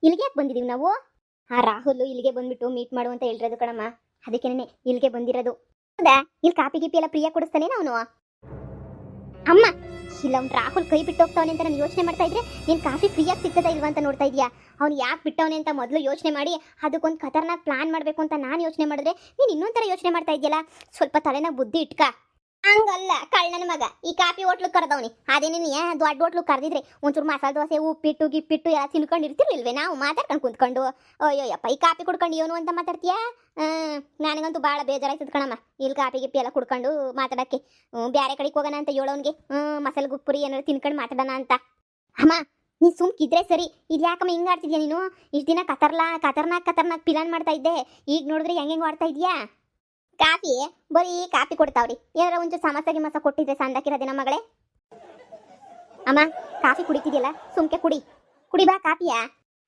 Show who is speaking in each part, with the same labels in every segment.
Speaker 1: ಇಲ್ಲಿಗೆ ಯಾಕೆ ಬಂದಿದೀವಿ ನಾವು? ಆ ರಾಹುಲ್ ಇಲ್ಲಿಗೆ ಬಂದ್ಬಿಟ್ಟು ಮೀಟ್ ಮಾಡು ಅಂತ ಹೇಳಿರೋದು ಕಣಮ್ಮ. ಅದಕ್ಕೇನೆ ಇಲ್ಲಿಗೆ ಬಂದಿರೋದು. ಹೌದಾ? ಇಲ್ಲಿ ಕಾಪಿ ಗಿಪಿ ಎಲ್ಲ ಫ್ರೀಯಾಗಿ ಕೊಡಿಸ್ತಾನೆ ಅವನು? ಅಮ್ಮ, ಇಲ್ಲ ಅವ್ನು ರಾಹುಲ್ ಕೈ ಬಿಟ್ಟು ಹೋಗ್ತಾವನೆ ಅಂತ ನಾನು ಯೋಚನೆ ಮಾಡ್ತಾ ಇದ್ರೆ ನೀನು ಕಾಫಿ ಫ್ರೀಯಾಗಿ ಸಿಗ್ತದಾ ಇಲ್ವಾ ಅಂತ ನೋಡ್ತಾ ಇದೀಯಾ? ಅವ್ನು ಯಾಕೆ ಬಿಟ್ಟವನೆ ಅಂತ ಮೊದಲು ಯೋಚನೆ ಮಾಡಿ ಅದಕ್ಕೊಂದು ಖತರ್ನಾಕ್ ಪ್ಲಾನ್ ಮಾಡಬೇಕು ಅಂತ ನಾನು ಯೋಚನೆ ಮಾಡಿದ್ರೆ ನೀನು ಇನ್ನೊಂಥರ ಯೋಚನೆ ಮಾಡ್ತಾ ಇದೆಯಲ್ಲ. ಸ್ವಲ್ಪ ತಲೆನಾಗ ಬುದ್ಧಿ ಇಟ್ಕ. ಹಂಗಲ್ಲ ಕಳ್ಳನ ಮಗ, ಈ ಕಾಫಿ ಹೋಟ್ಲು ಕರೆದವನಿ. ಅದೇನೇ ದೊಡ್ಡ ಹೋಟ್ಲು ಕರೆದಿದ್ರೆ ಒಂಚೂರು ಮಸಾಲೆ ದೋಸೆ ಉಪ್ಪಿಟ್ಟು ಗಿಪ್ಪಿಟ್ಟು ಎಲ್ಲ ತಿನ್ಕೊಂಡು ಇರ್ತಿರ್ಲಿಲ್ವೇ? ನಾವು ಮಾತಾಡ್ಕೊಂಡು ಕುಂತ್ಕೊಂಡು ಅಯ್ಯೋಯ್ಯಪ್ಪ ಈ ಕಾಫಿ ಕುಡ್ಕೊಂಡು ಏನು ಅಂತ ಮಾತಾಡ್ತೀಯಾ? ನನಗಂತೂ ಭಾಳ ಬೇಜಾರಾಯ್ತದ ಕಣಮ್ಮ. ಇಲ್ಲಿ ಕಾಫಿ ಗಿಪ್ಪಿ ಎಲ್ಲ ಕುಡ್ಕೊಂಡು ಮಾತಾಡೋಕ್ಕೆ. ಬೇರೆ ಕಡೆಗೆ ಹೋಗೋಣ ಅಂತ ಹೇಳೋನ್ಗೆ ಮಸಾಲೆ ಗುಪ್ಪುರಿ ಏನಾದ್ರು ತಿನ್ಕೊಂಡು ಮಾತಾಡೋಣ ಅಂತ. ಅಮ್ಮ ನೀ ಸುಮ್ಕಿದ್ರೆ ಸರಿ. ಇದು ಯಾಕಮ್ಮ ಹಿಂಗೆ ಆಡ್ತಿದ್ಯಾ ನೀನು? ಇಷ್ಟು ದಿನ ಖತರ್ನಾಕ್ ಪ್ಲಾನ್ ಮಾಡ್ತಾ ಇದ್ದೆ, ಈಗ ನೋಡಿದ್ರೆ ಹೆಂಗೆ ಆಡ್ತಾ ಇದೆಯಾ? ಕಾಫಿ ಬರೀ ಕಾಫಿ ಕೊಡ್ತಾವ್ರಿ. ಏನಾರ ಒಂಚೂರು ಸಮಸ್ಯೆ ಕೊಟ್ಟಿದ್ರೆ ಸಂದಾಕಿರೋದೇ ನಮ್ಮ ಮಗಳೇ. ಅಮ್ಮ ಕಾಫಿ ಕುಡಿತಿದ್ಯಲ್ಲ, ಸುಮ್ಕೆ ಕುಡಿ ಬಾ ಕಾಫಿಯಾ.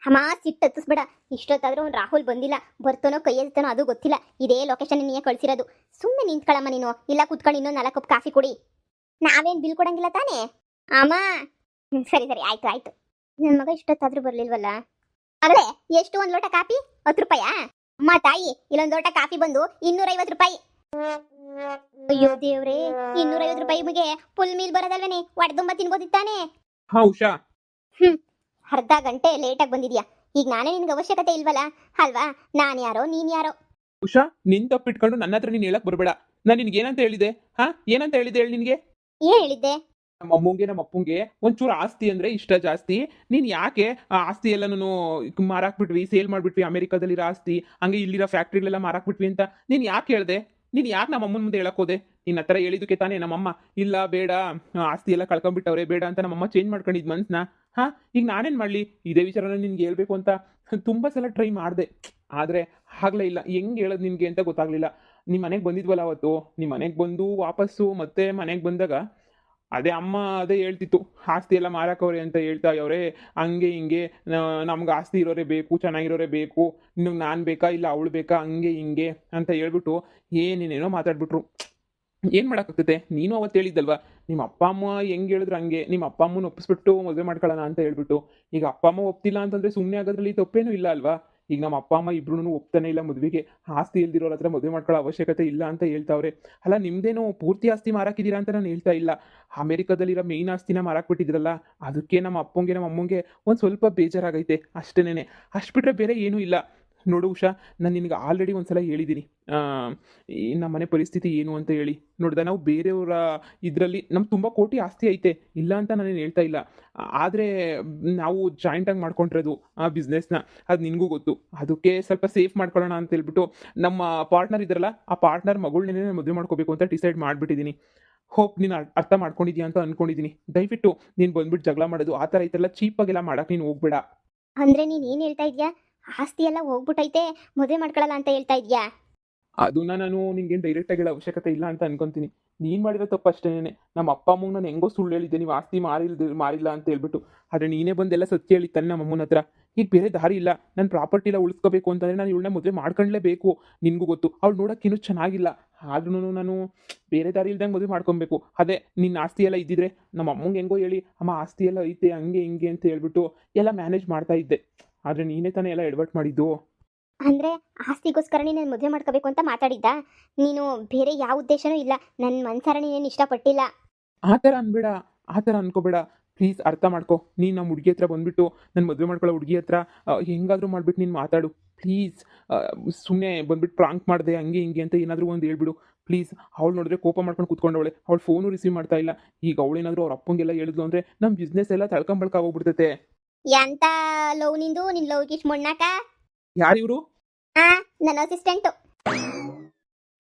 Speaker 1: ಅಮ್ಮ ಸಿಟ್ಟು ಹತ್ತಿಸ್ಬೇಡ. ಇಷ್ಟೊತ್ತಾದ್ರೂ ಅವ್ನು ರಾಹುಲ್ ಬಂದಿಲ್ಲ, ಬರ್ತಾನೋ ಕೈ ಎತ್ತಾನೋ ಅದು ಗೊತ್ತಿಲ್ಲ. ಇದೇ ಲೊಕೇಶನ್ ನೀನೇ ಕಳ್ಸಿರೋದು. ಸುಮ್ಮನೆ ನಿಂತ್ಕೊಳ್ಳಮ್ಮ ನೀನು, ಇಲ್ಲ ಕುತ್ಕೊಂಡು ಇನ್ನೂ 4 ಕಪ್ ಕಾಫಿ ಕುಡಿ. ನಾವೇನು ಬಿಲ್ ಕೊಡಂಗಿಲ್ಲ ತಾನೇ ಅಮ್ಮ? ಸರಿ ಆಯ್ತು. ನನ್ನ ಮಗ ಇಷ್ಟೊತ್ತಾದ್ರೂ ಬರ್ಲಿಲ್ವಲ್ಲ. ಅದೇ ಎಷ್ಟು ಒಂದು ಲೋಟ ಕಾಫಿ? 10 ರೂಪಾಯಾ? ಅಮ್ಮ ತಾಯಿ, ಇಲ್ಲೊಂದು ಲೋಟ ಕಾಫಿ ಬಂದು 250 ರೂಪಾಯಿ. ಅಯ್ಯೋ ದೇವ್ರೇ, 250 ರೂಪಾಯಿಗೆ ಫುಲ್ ಮೀಲ್ ಬರೋದಲ್ವೇನೆ? ಒಡೆದುಂಬ ತಿನ್ಬೋದಿತ್ತಾನೆ.
Speaker 2: ಹಾ ಉಷಾ,
Speaker 1: ಅರ್ಧ ಗಂಟೆ ಲೇಟಾಗಿ ಬಂದಿದ್ಯಾ. ಈಗ ನಾನೇ ನಿನ್ಗೆ ಅವಶ್ಯಕತೆ ಇಲ್ವಲ್ಲ ಅಲ್ವಾ? ನಾನು ಯಾರೋ ನೀನ್ ಯಾರೋ.
Speaker 2: ಉಷಾ, ನಿನ್ ತಪ್ಪಿಟ್ಕೊಂಡು ನನ್ನ ಹತ್ರ ನೀನ್ ಹೇಳಕ್ ಬರಬೇಡ. ನಾನು ನಿನ್ಗೆ ಏನಂತ ಹೇಳಿದೆ? ಏನಂತ ಹೇಳಿದೆ ಹೇಳಿ ನಿನ್ಗೆ?
Speaker 1: ಏನ್ ಹೇಳಿದ್ದೆ?
Speaker 2: ನಮ್ಮ ಅಮ್ಮಂಗೆ ನಮ್ಮ ಅಪ್ಪಂಗೆ ಒಂಚೂರು ಆಸ್ತಿ ಅಂದ್ರೆ ಇಷ್ಟ ಜಾಸ್ತಿ. ನೀನ್ ಯಾಕೆ ಆ ಆಸ್ತಿ ಎಲ್ಲನೂ ಮಾರಾಕ್ಬಿಟ್ವಿ, ಸೇಲ್ ಮಾಡ್ಬಿಟ್ವಿ, ಅಮೆರಿಕಾದಲ್ಲಿರೋ ಆಸ್ತಿ ಹಂಗೆ ಇಲ್ಲಿರೋ ಫ್ಯಾಕ್ಟ್ರಿಗಳೆಲ್ಲ ಮಾರಾಕ್ಬಿಟ್ವಿ ಅಂತ ನೀನ್ ಯಾಕೆ ಹೇಳ್ದೆ? ನೀನ್ ಯಾಕೆ ನಮ್ಮ ಅಮ್ಮನ ಮುಂದೆ ಹೇಳಕ್ ಹೋದೆ? ನಿನ್ನ ಹತ್ರ ಹೇಳಿದಕ್ಕೆ ತಾನೇ ನಮ್ಮಮ್ಮ ಇಲ್ಲ ಬೇಡ, ಆಸ್ತಿ ಎಲ್ಲ ಕಳ್ಕೊಂಡ್ಬಿಟ್ಟವ್ರೆ ಬೇಡ ಅಂತ ನಮ್ಮಮ್ಮ ಚೇಂಜ್ ಮಾಡ್ಕೊಂಡಿದ್ ಮನ್ಸ್ನ. ಈಗ ನಾನೇನ್ ಮಾಡ್ಲಿ? ಇದೇ ವಿಚಾರನ ನಿನ್ಗೆ ಹೇಳ್ಬೇಕು ಅಂತ ತುಂಬಾ ಸಲ ಟ್ರೈ ಮಾಡಿದೆ, ಆದ್ರೆ ಆಗ್ಲೇ ಇಲ್ಲ. ಹೆಂಗ್ ಹೇಳೋದು ನಿನ್ಗೆ ಅಂತ ಗೊತ್ತಾಗ್ಲಿಲ್ಲ. ನಿಮ್ಮ ಮನೆಗೆ ಬಂದಿದ್ವಲ್ಲ ಅವತ್ತು, ನಿಮ್ಮ ಮನೆಗೆ ಬಂದು ವಾಪಸ್ಸು ಮತ್ತೆ ಮನೆಗೆ ಬಂದಾಗ ಅದೇ ಅಮ್ಮ ಅದೇ ಹೇಳ್ತಿತ್ತು, ಆಸ್ತಿ ಎಲ್ಲ ಮಾರಾಕವ್ರೆ ಅಂತ ಹೇಳ್ತಾ ಅವ್ರೆ, ಹಂಗೆ ಹಿಂಗೆ ನಮ್ಗೆ ಆಸ್ತಿ ಇರೋರೇ ಬೇಕು, ಚೆನ್ನಾಗಿರೋರೇ ಬೇಕು, ನಿನಗೆ ನಾನು ಬೇಕಾ ಇಲ್ಲ ಅವಳು ಬೇಕಾ, ಹಂಗೆ ಹಿಂಗೆ ಅಂತ ಹೇಳ್ಬಿಟ್ಟು ಏನೇನೇನೋ ಮಾತಾಡ್ಬಿಟ್ರು. ಏನು ಮಾಡೋಕ್ಕಾಗ್ತದೆ? ನೀನು ಅವತ್ತು ಹೇಳಿದ್ದಲ್ವಾ, ನಿಮ್ಮ ಅಪ್ಪ ಅಮ್ಮ ಹೆಂಗೆ ಹೇಳಿದ್ರು ಹಂಗೆ, ನಿಮ್ಮ ಅಪ್ಪ ಅಮ್ಮನ ಒಪ್ಪಿಸ್ಬಿಟ್ಟು ಮದುವೆ ಮಾಡ್ಕೊಳ್ಳೋಣ ಅಂತ ಹೇಳ್ಬಿಟ್ಟು. ಈಗ ಅಪ್ಪ ಅಮ್ಮ ಒಪ್ತಿಲ್ಲ ಅಂತಂದರೆ ಸುಮ್ಮನೆ ಆಗೋದ್ರಲ್ಲಿ ತಪ್ಪೇನೂ ಇಲ್ಲ ಅಲ್ವಾ? ಈಗ ನಮ್ಮ ಅಪ್ಪ ಅಮ್ಮ ಇಬ್ರು ಒಪ್ತಾನೆ ಇಲ್ಲ ಮದುವೆಗೆ, ಆಸ್ತಿ ಇಲ್ದಿರೋರ ಹತ್ರ ಮದುವೆ ಮಾಡ್ಕೊಳ್ಳೋ ಅವಶ್ಯಕತೆ ಇಲ್ಲ ಅಂತ ಹೇಳ್ತಾವ್ರೆ. ಅಲ್ಲ ನಿಮ್ದೇನೋ ಪೂರ್ತಿ ಆಸ್ತಿ ಮಾರಾಕಿದ್ದೀರಾ ಅಂತ ನಾನು ಹೇಳ್ತಾ ಇಲ್ಲ, ಅಮೆರಿಕಾದಲ್ಲಿರೋ ಮೇಯ್ನ್ ಆಸ್ತಿನ ಮಾರಾಕ್ಬಿಟ್ಟಿದ್ರಲ್ಲ, ಅದಕ್ಕೆ ನಮ್ಮ ಅಪ್ಪಂಗೆ ನಮ್ಮ ಅಮ್ಮಂಗೆ ಒಂದು ಸ್ವಲ್ಪ ಬೇಜಾರಾಗೈತೆ ಅಷ್ಟೇನೆ. ಅಷ್ಟು ಬಿಟ್ಟರೆ ಬೇರೆ ಏನೂ ಇಲ್ಲ. ನೋಡು ಉಷಾ, ನಾನು ನಿನಗೆ ಆಲ್ರೆಡಿ ಒಂದ್ಸಲ ಹೇಳಿದ್ದೀನಿ ಈ ನಮ್ಮ ಮನೆ ಪರಿಸ್ಥಿತಿ ಏನು ಅಂತ ಹೇಳಿ. ನೋಡ್ದ, ನಾವು ಬೇರೆಯವರ ಇದರಲ್ಲಿ ನಮ್ಗೆ ತುಂಬ ಕೋಟಿ ಆಸ್ತಿ ಐತೆ, ಇಲ್ಲ ಅಂತ ನಾನೇನು ಹೇಳ್ತಾ ಇಲ್ಲ. ಆದರೆ ನಾವು ಜಾಯಿಂಟಾಗಿ ಮಾಡ್ಕೊಂಡಿರೋದು ಆ ಬಿಸ್ನೆಸ್ನ, ಅದು ನಿನಗೂ ಗೊತ್ತು. ಅದಕ್ಕೆ ಸ್ವಲ್ಪ ಸೇಫ್ ಮಾಡ್ಕೊಳ್ಳೋಣ ಅಂತ ಹೇಳ್ಬಿಟ್ಟು ನಮ್ಮ ಪಾರ್ಟ್ನರ್ ಇದ್ರಲ್ಲ, ಆ ಪಾರ್ಟ್ನರ್ ಮಗಳನ್ನೇ ಮದುವೆ ಮಾಡ್ಕೋಬೇಕು ಅಂತ ಡಿಸೈಡ್ ಮಾಡಿಬಿಟ್ಟಿದ್ದೀನಿ. ಹೋಪ್ ನೀನು ಅರ್ಥ ಮಾಡ್ಕೊಂಡಿದ್ಯಾ ಅಂತ ಅಂದ್ಕೊಂಡಿದ್ದೀನಿ. ದಯವಿಟ್ಟು ನೀನು ಬಂದ್ಬಿಟ್ಟು ಜಗಳ ಮಾಡೋದು ಆ ಥರ ಈ ಥರ ಚೀಪಾಗೆಲ್ಲ ಮಾಡೋಕೆ ನೀನು ಹೋಗ್ಬೇಡ.
Speaker 1: ಅಂದ್ರೆ ನೀನ್ ಏನ್ ಹೇಳ್ತಾ ಇದ್ಯಾ? ಆಸ್ತಿ ಎಲ್ಲ ಹೋಗ್ಬಿಟ್ಟೈತೆ, ಮದುವೆ ಮಾಡ್ಕೊಳ್ಳಲ್ಲ ಅಂತ ಹೇಳ್ತಾ ಇದ್ಯಾ?
Speaker 2: ಅದನ್ನ ನಾನು ನಿಂಗೇನು ಡೈರೆಕ್ಟಾಗಿ ಹೇಳೋ ಅವಶ್ಯಕತೆ ಇಲ್ಲ ಅಂತ ಅನ್ಕೊಂತೀನಿ. ನೀನು ಮಾಡಿರೋ ತಪ್ಪು ಅಷ್ಟೇನೆ. ನಮ್ಮ ಅಪ್ಪ ಅಮ್ಮಗೆ ನಾನು ಹೆಂಗೋ ಸುಳ್ಳು ಹೇಳಿದ್ದೆ, ನೀವು ಆಸ್ತಿ ಮಾರಿಲ್ಲ ಅಂತ ಹೇಳ್ಬಿಟ್ಟು. ಆದರೆ ನೀನೇ ಬಂದೆಲ್ಲ ಸತ್ಯ ಹೇಳಿ ತಾನೆ ನಮ್ಮ ಅಮ್ಮನ ಹತ್ರ. ಈಗ ಬೇರೆ ದಾರಿ ಇಲ್ಲ, ನನ್ನ ಪ್ರಾಪರ್ಟಿ ಎಲ್ಲ ಉಳಿಸ್ಕೋಬೇಕು ಅಂತಂದರೆ ನಾನು ಇವಳನ್ನ ಮದುವೆ ಮಾಡ್ಕೊಳ್ಳೇಬೇಕು. ನಿನಗೂ ಗೊತ್ತು, ಅವಳು ನೋಡೋಕೆ ಇನ್ನೂ ಚೆನ್ನಾಗಿಲ್ಲ. ಆದ್ರೂ ನಾನು ಬೇರೆ ದಾರಿ ಇಲ್ದಂಗೆ ಮದುವೆ ಮಾಡ್ಕೊಬೇಕು. ಅದೇ ನಿನ್ನ ಆಸ್ತಿ ಎಲ್ಲ ಇದ್ದಿದ್ರೆ ನಮ್ಮ ಅಮ್ಮಂಗೆ ಹೆಂಗೋ ಹೇಳಿ, ಅಮ್ಮ ಆಸ್ತಿ ಎಲ್ಲ ಐತೆ ಹಂಗೆ ಹಿಂಗೆ ಅಂತ ಹೇಳ್ಬಿಟ್ಟು ಎಲ್ಲ ಮ್ಯಾನೇಜ್ ಮಾಡ್ತಾ ಇದ್ದೆ. ಆದರೆ ನೀನೇ ತಾನೇ ಎಲ್ಲ ಎಡವಟ್ಟು ಮಾಡಿದ್ದು.
Speaker 1: ಅಂದ್ರೆ ಆಸ್ತಿಗೋಸ್ಕರ ನೀನು ಮದುವೆ ಮಾಡ್ಕೋಬೇಕು ಅಂತ ಮಾತಾಡಿದ್ದ? ನೀನು ಬೇರೆ ಯಾವ ಉದ್ದೇಶನೂ ಇಲ್ಲ, ನನ್ನ ಮನ್ಸಾರ ನೀನೇನು ಇಷ್ಟಪಟ್ಟಿಲ್ಲ.
Speaker 2: ಆ ಥರ ಅನ್ಬೇಡ, ಆ ಥರ ಅನ್ಕೋಬೇಡ ಪ್ಲೀಸ್. ಅರ್ಥ ಮಾಡ್ಕೊ. ನೀನು ನಮ್ಮ ಹುಡುಗಿ ಹತ್ರ ಬಂದುಬಿಟ್ಟು ನನ್ನ ಮದುವೆ ಮಾಡ್ಕೊಳ್ಳೋ ಹುಡುಗಿ ಹತ್ರ ಹೆಂಗಾದರೂ ಮಾಡಿಬಿಟ್ಟು ನೀನು ಮಾತಾಡು ಪ್ಲೀಸ್. ಸುಮ್ಮನೆ ಬಂದುಬಿಟ್ಟು ಪ್ರಾಂಕ್ ಮಾಡಿದೆ ಹಂಗೆ ಹಿಂಗೆ ಅಂತ ಏನಾದರೂ ಒಂದು ಹೇಳ್ಬಿಡು ಪ್ಲೀಸ್. ಅವಳು ನೋಡಿದ್ರೆ ಕೋಪ ಮಾಡ್ಕೊಂಡು ಕೂತ್ಕೊಂಡವಳೆ, ಅವಳು ಫೋನು ರಿಸೀವ್ ಮಾಡ್ತಾ ಇಲ್ಲ. ಈಗ ಅವಳೇನಾದರೂ ಅವ್ರ ಅಪ್ಪಂಗೆಲ್ಲ ಹೇಳಿದ್ಲು ಅಂದರೆ ನಮ್ಮ ಬಿಸ್ನೆಸ್ ಎಲ್ಲ ತಳ್ಕೊಂಬಳ್ಕಾಗೋಗ್ಬಿಡ್ತೈತೆ.
Speaker 1: ಎಂತ ಲವ್ ನಿಂದು? ನಿನ್ ಲವ್ಗೆ ಇಷ್ಟು ಮೊಣ್ಣಾಕ?
Speaker 2: ಯಾರು ಇವರು?
Speaker 1: ನನ್ನ ಅಸಿಸ್ಟೆಂಟು.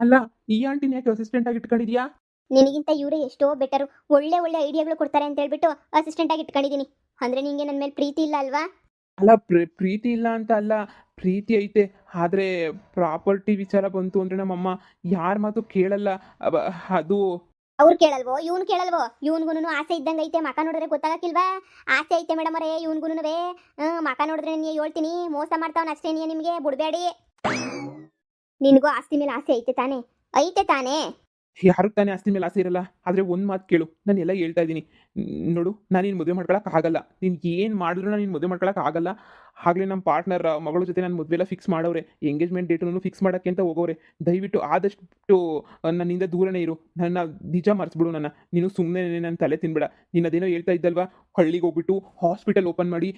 Speaker 2: ಅಲ್ಲ, ಈ ಆಂಟಿನ ಯಾಕೆ ಅಸಿಸ್ಟೆಂಟ್ ಆಗಿ ಇಟ್ಕೊಂಡಿದ್ಯಾ?
Speaker 1: ನಿನಗಿಂತ ಇವರೇ ಎಷ್ಟೋ ಬೆಟರ್, ಒಳ್ಳೆ ಒಳ್ಳೆ ಐಡಿಯಾಗಳು ಕೊಡ್ತಾರೆ ಅಂತ ಹೇಳ್ಬಿಟ್ಟು ಅಸಿಸ್ಟೆಂಟ್ ಆಗಿ ಇಟ್ಕೊಂಡಿದ್ದೀನಿ. ಅಂದ್ರೆ ನಿಂಗೆ ನನ್ನ ಮೇಲೆ ಪ್ರೀತಿ ಇಲ್ಲ ಅಲ್ವಾ?
Speaker 2: ಅಲ್ಲ, ಪ್ರೀತಿ ಇಲ್ಲ ಅಂತ ಅಲ್ಲ, ಪ್ರೀತಿ ಐತೆ. ಆದರೆ ಪ್ರಾಪರ್ಟಿ ವಿಚಾರ ಬಂತು ಅಂದರೆ ನಮ್ಮಮ್ಮ ಯಾರ ಮಾತು ಕೇಳಲ್ಲ. ಅದು
Speaker 1: ಅವ್ರು ಕೇಳಲ್ವೋ? ಇವ್ನು ಕೇಳಲ್ವೋ? ಇವನ್ಗುನು ಆಸೆ ಇದ್ದಂಗೆ ಐತೆ, ಮಕ ನೋಡಿದ್ರೆ ಗೊತ್ತಾಗಕ್ಕಿಲ್ವಾ? ಆಸೆ ಐತೆ ಮೇಡಮ್ ಅವರೇ ಇವನ್ಗುನುವೆ. ಮಕ ನೋಡಿದ್ರೆ ನೀ ಹೇಳ್ತೀನಿ, ಮೋಸ ಮಾಡ್ತಾವನ ಅಷ್ಟೇ. ನೀ ನಿಮಗೆ ಬಿಡಬೇಡಿ. ನಿನಗೂ ಆಸ್ತಿ ಮೇಲೆ ಆಸೆ ಐತೆ ತಾನೇ? ಐತೆ ತಾನೇ?
Speaker 2: ಯಾರಿಗೆ ತಾನೇ ಆಸ್ತಿ ಮೇಲೆ ಆಸೆ ಇರಲ್ಲ. ಆದರೆ ಒಂದು ಮಾತು ಕೇಳು, ನಾನು ಎಲ್ಲ ಹೇಳ್ತಾ ಇದ್ದೀನಿ. ನೋಡು, ನಾನು ನಿನ್ನ ಮದುವೆ ಮಾಡ್ಕೊಳಕ್ಕಾಗಲ್ಲ. ನೀನು ಏನು ಮಾಡಿದ್ರು ನಾನು ನಿನ್ನ ಮದುವೆ ಮಾಡ್ಕೊಳಕ್ಕಾಗಲ್ಲ. ಆಗಲೇ ನಮ್ಮ ಪಾರ್ಟ್ನರ್ ಮಗಳ ಜೊತೆ ನಾನು ಮದುವೆ ಎಲ್ಲ ಫಿಕ್ಸ್ ಮಾಡವ್ರೆ. ಎಂಗೇಜ್ಮೆಂಟ್ ಡೇಟನ್ನು ಫಿಕ್ಸ್ ಮಾಡೋಕ್ಕೆ ಅಂತ ಹೋಗೋರೆ. ದಯವಿಟ್ಟು ಆದಷ್ಟು ನನ್ನಿಂದ ದೂರನೇ ಇರು. ನನ್ನ ನಿಜ ಮರೆಸ್ಬಿಡು ನನ್ನ. ನೀನು ಸುಮ್ಮನೆ ನನ್ನ ತಲೆ ತಿನ್ಬೇಡ. ನೀನು ಅದೇನೋ ಹೇಳ್ತಾ ಇದ್ದಲ್ವಾ, ಹಳ್ಳಿಗೆ ಹೋಗ್ಬಿಟ್ಟು ಹಾಸ್ಪಿಟಲ್ ಓಪನ್ ಮಾಡಿ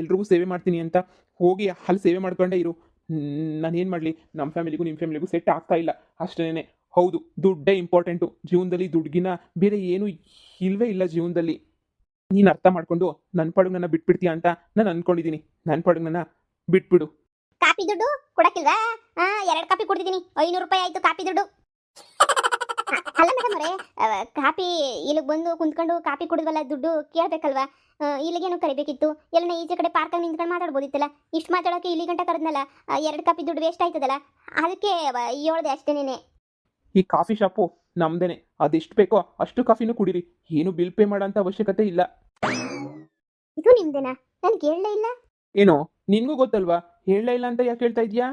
Speaker 2: ಎಲ್ರಿಗೂ ಸೇವೆ ಮಾಡ್ತೀನಿ ಅಂತ. ಹೋಗಿ ಅಲ್ಲಿ ಸೇವೆ ಮಾಡ್ಕೊಂಡೇ ಇರು. ನಾನೇನು ಮಾಡಲಿ, ನಮ್ಮ ಫ್ಯಾಮಿಲಿಗೂ ನಿಮ್ಮ ಫ್ಯಾಮಿಲಿಗೂ ಸೆಟ್ ಆಗ್ತಾ ಇಲ್ಲ ಅಷ್ಟೇ. ಹೌದು, ದುಡ್ಡೇ ಇಂಪಾರ್ಟೆಂಟು ಜೀವನದಲ್ಲಿ. ದುಡ್ಗಿನ ಬೇರೆ ಏನೂ ಇಲ್ಲವೇ ಇಲ್ಲ ಜೀವನದಲ್ಲಿ. ನೀನು ಅರ್ಥ ಮಾಡ್ಕೊಂಡು ನನ್ನ ಪಾಡಿಗೆ ನನ್ನ ಬಿಟ್ಬಿಡ್ತೀಯ ಅಂತ ನಾನು ಅಂದ್ಕೊಂಡಿದ್ದೀನಿ. ನನ್ನ ಪಾಡಿಗೆ ನನ್ನ ಬಿಟ್ಬಿಡು.
Speaker 1: ಕಾಪಿ ದುಡ್ಡು ಕೊಡಕ್ಕಿಲ್ವಾ? 2 ಕಾಪಿ ಕೊಡ್ತಿದ್ದೀನಿ, 500 ರೂಪಾಯಿ ಆಯ್ತು ಕಾಪಿ ದುಡ್ಡು. ಅಲ್ಲ ಮೇಡಮ್ ಅವರೇ, ಕಾಪಿ ಇಲ್ಲಿಗೆ ಬಂದು ಕುಂತ್ಕೊಂಡು ಕಾಪಿ ಕುಡಿದ್ವಲ್ಲ, ದುಡ್ಡು ಕೇಳಬೇಕಲ್ವಾ? ಇಲ್ಲಿಗೇನು ಕರಿಬೇಕಿತ್ತು? ಎಲ್ಲ ಈಚೆ ಕಡೆ ಪಾರ್ಕಲ್ಲಿ ನಿಂತ್ಕೊಂಡು ಮಾತಾಡ್ಬೋದಿತ್ತಲ್ಲ. ಇಷ್ಟು ಮಾತಾಡೋಕ್ಕೆ ಇಲ್ಲಿ ಗಂಟೆ ಕರೆದ್ನಲ್ಲ, 2 ಕಾಪಿ ದುಡ್ಡು ವೇಸ್ಟ್ ಆಯ್ತದಲ್ಲ, ಅದಕ್ಕೆ ಹೇಳ್ದೆ ಅಷ್ಟೇನೇನೆ.
Speaker 2: ಈ ಕಾಫಿ ಶಾಪು ನಮ್ದೇನೆ. ಅದೆಷ್ಟು ಬೇಕೋ ಅಷ್ಟು ಕಾಫಿನೂ ಕುಡೀರಿ. ಏನು ಬಿಲ್ ಪೇ ಮಾಡೋಂಥ ಅವಶ್ಯಕತೆ ಇಲ್ಲ.
Speaker 1: ಇದು ನಿಮ್ದೇನಾ? ನನಗೆ ಹೇಳಲೇ ಇಲ್ಲ.
Speaker 2: ಏನೋ ನಿನಗೂ ಗೊತ್ತಲ್ವಾ, ಹೇಳಲೇ ಇಲ್ಲ ಅಂತ ಯಾಕೆ ಹೇಳ್ತಾ ಇದೀಯಾ?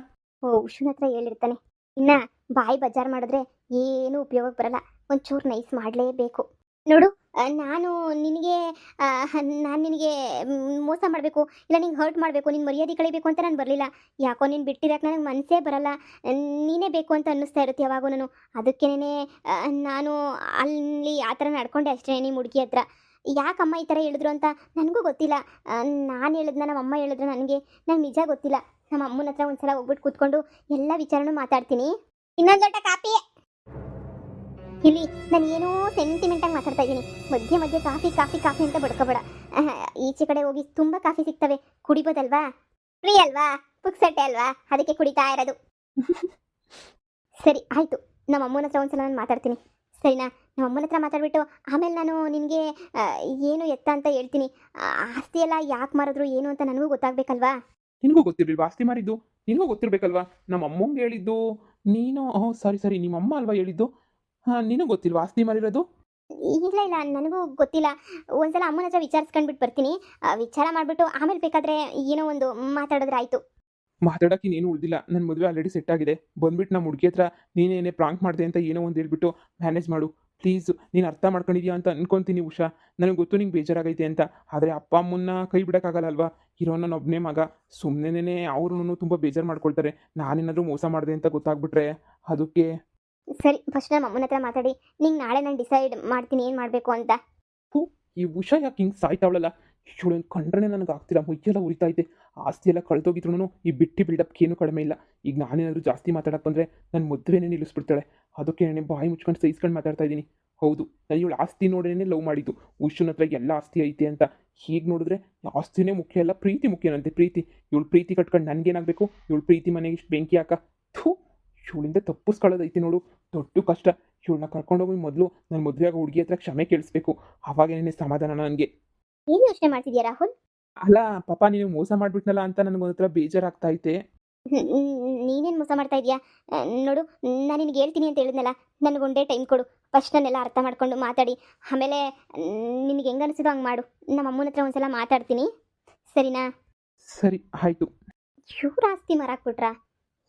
Speaker 1: ಉಷುನ ಹತ್ರ ಹೇಳಿರ್ತಾನೆ. ಇನ್ನ ಬಾಯಿ ಬಜಾರ್ ಮಾಡಿದ್ರೆ ಏನು ಉಪಯೋಗಕ್ಕೆ ಬರಲ್ಲ. ಒಂಚೂರು ನೈಸ್ ಮಾಡಲೇಬೇಕು. ನೋಡು, ನಾನು ನಿನಗೆ ಮೋಸ ಮಾಡಬೇಕು, ಇಲ್ಲ ನಿಂಗೆ ಹರ್ಟ್ ಮಾಡಬೇಕು, ನಿನ್ನ ಮರ್ಯಾದೆ ಕಳಿಬೇಕು ಅಂತ ನಾನು ಬರಲಿಲ್ಲ. ಯಾಕೋ ನೀನು ಬಿಟ್ಟಿರೋಕೆ ನನಗೆ ಮನಸ್ಸೇ ಬರಲ್ಲ. ನೀನೇ ಬೇಕು ಅಂತ ಅನ್ನಿಸ್ತಾ ಇರುತ್ತೆ ಯಾವಾಗೂ ನಾನು. ಅದಕ್ಕೇನೆ ನಾನು ಅಲ್ಲಿ ಆ ಥರ ನಡ್ಕೊಂಡೆ ಅಷ್ಟೇ ನಿಮ್ಮ ಹುಡುಗಿ ಹತ್ರ. ಯಾಕಮ್ಮ ಈ ಥರ ಹೇಳಿದ್ರು ಅಂತ ನನಗೂ ಗೊತ್ತಿಲ್ಲ. ನಾನು ಹೇಳಿದ್ನ ನಮ್ಮ ಅಮ್ಮ ಹೇಳಿದ್ರು ನನಗೆ ನಿಜ ಗೊತ್ತಿಲ್ಲ. ನಮ್ಮ ಅಮ್ಮನ ಹತ್ರ ಒಂದ್ಸಲ ಹೋಗ್ಬಿಟ್ಟು ಕೂತ್ಕೊಂಡು ಎಲ್ಲ ವಿಚಾರನೂ ಮಾತಾಡ್ತೀನಿ. ಇನ್ನೊಂದು ಲೋಟ ಕಾಫಿ. ಇಲ್ಲಿ ನಾನು ಏನೋ ಸೆಂಟಿಮೆಂಟಾಗಿ ಮಾತಾಡ್ತಾ ಇದ್ದೀನಿ. ಮಧ್ಯೆ ಮಧ್ಯೆ ಕಾಫಿ ಕಾಫಿ ಕಾಫಿ ಅಂತ ಬಡ್ಕೋಬೇಡ. ಈಚೆ ಕಡೆ ಹೋಗಿ ತುಂಬ ಕಾಫಿ ಸಿಗ್ತವೆ, ಕುಡಿಬೋದಲ್ವಾ? ಫ್ರೀ ಅಲ್ವಾ, ಪುಕ್ಸಟ್ಟೆ ಅಲ್ವಾ, ಅದಕ್ಕೆ ಕುಡಿತಾ ಇರೋದು. ಸರಿ ಆಯಿತು, ನಮ್ಮ ಅಮ್ಮನ ಹತ್ರ ಒಂದ್ಸಲ ನಾನು ಮಾತಾಡ್ತೀನಿ, ಸರಿನಾ? ನಮ್ಮ ಅಮ್ಮನ ಹತ್ರ ಮಾತಾಡ್ಬಿಟ್ಟು ಆಮೇಲೆ ನಾನು ನಿನಗೆ ಏನು ಎತ್ತ ಅಂತ ಹೇಳ್ತೀನಿ. ಆಸ್ತಿ ಎಲ್ಲ ಯಾಕೆ ಮಾರಿದ್ರು ಏನು ಅಂತ ನನಗೂ ಗೊತ್ತಾಗಬೇಕಲ್ವಾ?
Speaker 2: ನಿನಗೂ ಗೊತ್ತಿರಲಿಲ್ವಾ ಆಸ್ತಿ ಮಾರಿದ್ದು? ನಿನಗೂ ಗೊತ್ತಿರಬೇಕಲ್ವಾ? ನಮ್ಮ ಅಮ್ಮಂಗೆ ಹೇಳಿದ್ದು ನೀನು. ಸರಿ, ನಿಮ್ಮ ಅಮ್ಮ ಅಲ್ವಾ ಹೇಳಿದ್ದು? ನಿನಗೂ ಗೊತ್ತಿಲ್ವಾ ಆಸ್ತಿ ಮಾರಿರೋದು?
Speaker 1: ಇಲ್ಲ ನನಗೂ ಗೊತ್ತಿಲ್ಲ. ಒಂದ್ಸಲ ಅಮ್ಮನ ಹತ್ರ ವಿಚಾರಿಸ್ಕೊಂಡ್ಬಿಟ್ಟು ಬರ್ತೀನಿ. ವಿಚಾರ ಮಾಡಿಬಿಟ್ಟು ಆಮೇಲೆ ಬೇಕಾದರೆ ಏನೋ ಒಂದು ಮಾತಾಡಿದ್ರೆ ಆಯಿತು.
Speaker 2: ಮಾತಾಡೋಕೆ ಇನ್ನೇನು ಉಳಿದಿಲ್ಲ. ನನ್ನ ಮದುವೆ ಆಲ್ರೆಡಿ ಸೆಟ್ ಆಗಿದೆ. ಬಂದ್ಬಿಟ್ಟು ನಮ್ಮ ಹುಡುಗಿ ಹತ್ರ ನೀನೇನೇ ಪ್ರಾಂಕ್ ಮಾಡಿದೆ ಅಂತ ಏನೋ ಒಂದು ಹೇಳ್ಬಿಟ್ಟು ಮ್ಯಾನೇಜ್ ಮಾಡು ಪ್ಲೀಸ್. ನೀನು ಅರ್ಥ ಮಾಡ್ಕೊಂಡಿದ್ಯಾ ಅಂತ ಅನ್ಕೊತೀನಿ ಉಷಾ. ನನಗೆ ಗೊತ್ತು ನಿಂಗೆ ಬೇಜಾರಾಗೈತೆ ಅಂತ. ಆದರೆ ಅಪ್ಪ ಅಮ್ಮನ್ನ ಕೈ ಬಿಡೋಕ್ಕಾಗಲ್ಲ ಅಲ್ವಾ? ಇರೋ ನನ್ನ ಒಬ್ಬನೇ ಮಗ. ಸುಮ್ಮನೆ ಅವ್ರೂ ತುಂಬ ಬೇಜಾರು ಮಾಡ್ಕೊಳ್ತಾರೆ. ನಾನೇನಾದರೂ ಮೋಸ ಮಾಡಿದೆ ಅಂತ ಗೊತ್ತಾಗ್ಬಿಟ್ರೆ ಅದಕ್ಕೆ.
Speaker 1: ಸರಿ, ಫಸ್ಟ್ ನಮ್ಮ ಅಮ್ಮನ ಹತ್ರ ಮಾತಾಡಿ ನಿಂಗೆ ನಾಳೆ ನಾನು ಡಿಸೈಡ್ ಮಾಡ್ತೀನಿ ಏನು ಮಾಡಬೇಕು ಅಂತ.
Speaker 2: ಈ ಉಷಾ ಯಾಕೆ ಹಿಂಗೆ ಸಾಯ್ತಾವಳಲ್ಲ? ಇವಳು ಕಂಡ್ರೆ ನನಗೆ ಆಗ್ತಿಲ್ಲ, ಮುಯ್ಯೆಲ್ಲ ಉರಿತೈತೆ. ಆಸ್ತಿ ಎಲ್ಲ ಕಳೆದೋಗಿದ್ರು ಈ ಬಿಟ್ಟು ಬಿಲ್ಡಪ್ಗೆ ಏನೂ ಕಡಿಮೆ ಇಲ್ಲ. ಈಗ ನಾನೇನಾದರೂ ಜಾಸ್ತಿ ಮಾತಾಡಕ್ಕೆ ಬಂದರೆ ನನ್ನ ಮದುವೆನೇ ನಿಲ್ಲಿಸ್ಬಿಡ್ತಾಳೆ. ಅದಕ್ಕೆ ನಾನು ಬಾಯಿ ಮುಚ್ಕೊಂಡು ಸಹಿಸ್ಕೊಂಡು ಮಾತಾಡ್ತಾ ಇದ್ದೀನಿ. ಹೌದು, ನಾನು ಇವಳು ಆಸ್ತಿ ನೋಡೇನೆ ಲವ್ ಮಾಡಿದ್ದು. ಉಷನ ಹತ್ರ ಎಲ್ಲ ಆಸ್ತಿ ಐತೆ ಅಂತ. ಹೀಗೆ ನೋಡಿದ್ರೆ ಆಸ್ತಿನೇ ಮುಖ್ಯ ಅಲ್ಲ, ಪ್ರೀತಿ ಮುಖ್ಯನಂತೆ. ಪ್ರೀತಿ, ಇವಳು ಪ್ರೀತಿ ಕಟ್ಕೊಂಡು ನನಗೇನಾಗಬೇಕು? ಇವಳು ಪ್ರೀತಿ ಮನೆಗೆ ಇಷ್ಟು ಬೆಂಕಿ ಹಾಕ. ಇವಳಿಂದ ತಪ್ಪಿಸ್ಕೊಳ್ಳೋದೈತಿ ನೋಡು, ದೊಡ್ಡ ಕಷ್ಟ. ಇವಳನ್ನ ಕರ್ಕೊಂಡೋಗಿ ಮೊದಲು ನನ್ನ ಮದುವೆಯಾಗ ಹುಡುಗಿ ಹತ್ರ ಕ್ಷಮೆ ಕೇಳಿಸ್ಬೇಕು. ಅವಾಗೇನೇ ಸಮಾಧಾನ ನನಗೆ.
Speaker 1: ಏನು ಯೋಚನೆ ಮಾಡ್ತಿದ್ಯಾ ರಾಹುಲ್?
Speaker 2: ಅಲ್ಲ ಪಾಪ, ನೀನು ಮೋಸ ಮಾಡಿಬಿಟ್ನಲ್ಲ ಅಂತ ನನಗೊಂಥರ ಬೇಜಾರಾಗ್ತಾ ಐತೆ.
Speaker 1: ನೀನೇನು ಮೋಸ ಮಾಡ್ತಾ ಇದೀಯಾ? ನೋಡು, ನಾನು ನಿನಗೆ ಹೇಳ್ತೀನಿ ಅಂತ ಹೇಳಿದ್ನಲ್ಲ, ನನಗೊಂದೇ ಟೈಮ್ ಕೊಡು. ಫಸ್ಟ್ ನಾನೆಲ್ಲ ಅರ್ಥ ಮಾಡ್ಕೊಂಡು ಮಾತಾಡಿ ಆಮೇಲೆ ನಿನಗೆ ಹೆಂಗೆ ಅನಿಸಿದೋ ಹಂಗೆ ಮಾಡು. ನಮ್ಮ ಅಮ್ಮನ ಹತ್ರ ಒಂದ್ಸಲ ಮಾತಾಡ್ತೀನಿ, ಸರಿನಾ?
Speaker 2: ಸರಿ ಆಯಿತು.
Speaker 1: ಇವ್ರ ಆಸ್ತಿ ಮಾರಾಕ್ಬಿಟ್ರಾ?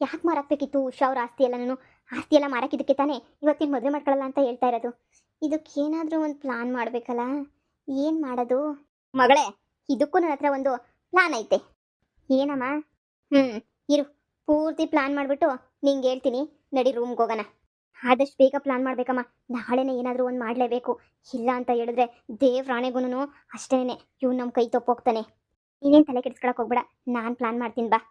Speaker 1: ಯಾಕೆ ಮಾರಾಕ್ಬೇಕಿತ್ತು ಉಷಾ ಅವ್ರ ಆಸ್ತಿ ಎಲ್ಲ? ನಾನು ಆಸ್ತಿ ಎಲ್ಲ ಮಾರಾಕಿದ್ದಕ್ಕೆ ತಾನೇ ಇವತ್ತಿನ ಮದುವೆ ಮಾಡ್ಕೊಳ್ಳಲ್ಲ ಅಂತ ಹೇಳ್ತಾ ಇರೋದು. ಇದಕ್ಕೇನಾದರೂ ಒಂದು ಪ್ಲಾನ್ ಮಾಡಬೇಕಲ್ಲ. ಏನು ಮಾಡೋದು? ಮಗಳೇ, ಇದಕ್ಕೂ ನನ್ನ ಹತ್ರ ಒಂದು ಪ್ಲಾನ್ ಐತೆ. ಏನಮ್ಮ? ಇರು, ಪೂರ್ತಿ ಪ್ಲಾನ್ ಮಾಡಿಬಿಟ್ಟು ನಿಂಗೆ ಹೇಳ್ತೀನಿ. ನಡಿ ರೂಮ್ಗೆ ಹೋಗೋಣ. ಆದಷ್ಟು ಬೇಗ ಪ್ಲಾನ್ ಮಾಡಬೇಕಮ್ಮ. ನಾಳೆನೇ ಏನಾದರೂ ಒಂದು ಮಾಡಲೇಬೇಕು. ಇಲ್ಲ ಅಂತ ಹೇಳಿದ್ರೆ ದೇವ್ರಾಣೆಗೂ ಅಷ್ಟೇನೆ ಇವ್ನು ನಮ್ಮ ಕೈ ತಪ್ಪೋಗ್ತಾನೆ. ನೀನೇನು ತಲೆ ಕೆಡಿಸ್ಕೊಳಕ್ಕೆ ಹೋಗ್ಬೇಡ, ನಾನು ಪ್ಲಾನ್ ಮಾಡ್ತೀನಿ ಬಾ.